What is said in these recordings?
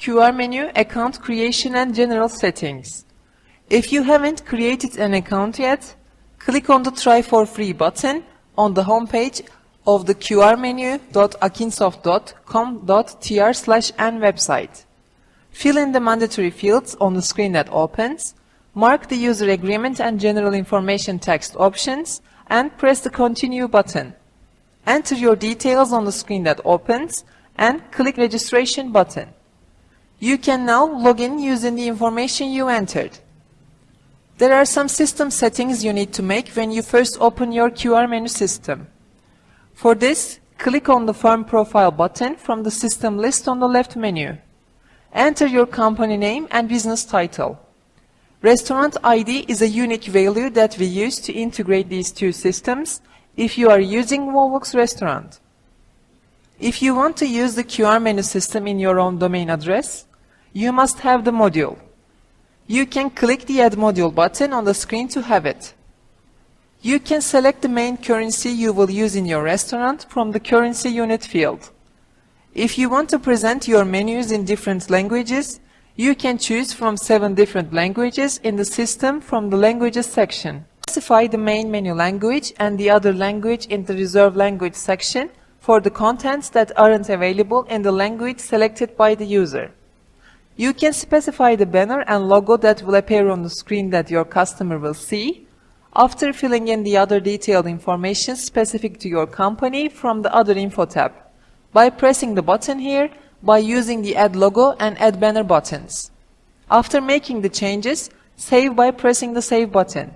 QR menu, account creation and general settings. If you haven't created an account yet, click on the Try for Free button on the homepage of the qrmenu.akinsoft.com.tr/n website. Fill in the mandatory fields on the screen that opens, mark the user agreement and general information text options, and press the Continue button. Enter your details on the screen that opens and click Registration button. You can now log in using the information you entered. There are some system settings you need to make when you first open your QR menu system. For this, click on the Firm Profile button from the system list on the left menu. Enter your company name and business title. Restaurant ID is a unique value that we use to integrate these two systems if you are using Volvox Restaurant. If you want to use the QR menu system in your own domain address, you must have the module. You can click the Add Module button on the screen to have it. You can select the main currency you will use in your restaurant from the Currency Unit field. If you want to present your menus in different languages, you can choose from 7 different languages in the system from the Languages section. Specify the main menu language and the other language in the Reserve Language section for the contents that aren't available in the language selected by the user. You can specify the banner and logo that will appear on the screen that your customer will see after filling in the other detailed information specific to your company from the Other Info tab by pressing the button here by using the Add Logo and Add Banner buttons. After making the changes, save by pressing the Save button.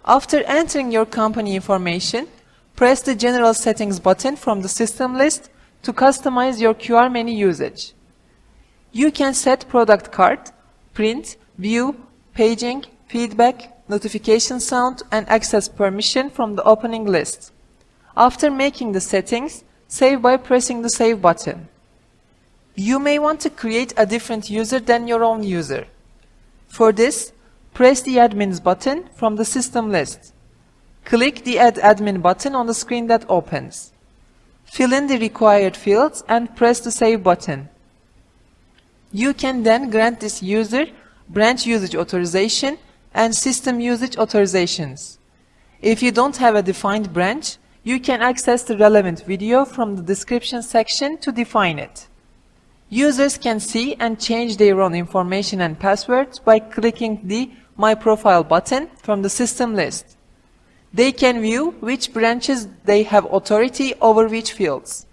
After entering your company information, press the General Settings button from the system list to customize your QR menu usage. You can set product card, print, view, paging, feedback, notification sound, and access permission from the opening list. After making the settings, save by pressing the Save button. You may want to create a different user than your own user. For this, press the Admins button from the system list. Click the Add Admin button on the screen that opens. Fill in the required fields and press the Save button. You can then grant this user branch usage authorization and system usage authorizations. If you don't have a defined branch, you can access the relevant video from the description section to define it. Users can see and change their own information and passwords by clicking the My Profile button from the system list. They can view which branches they have authority over which fields.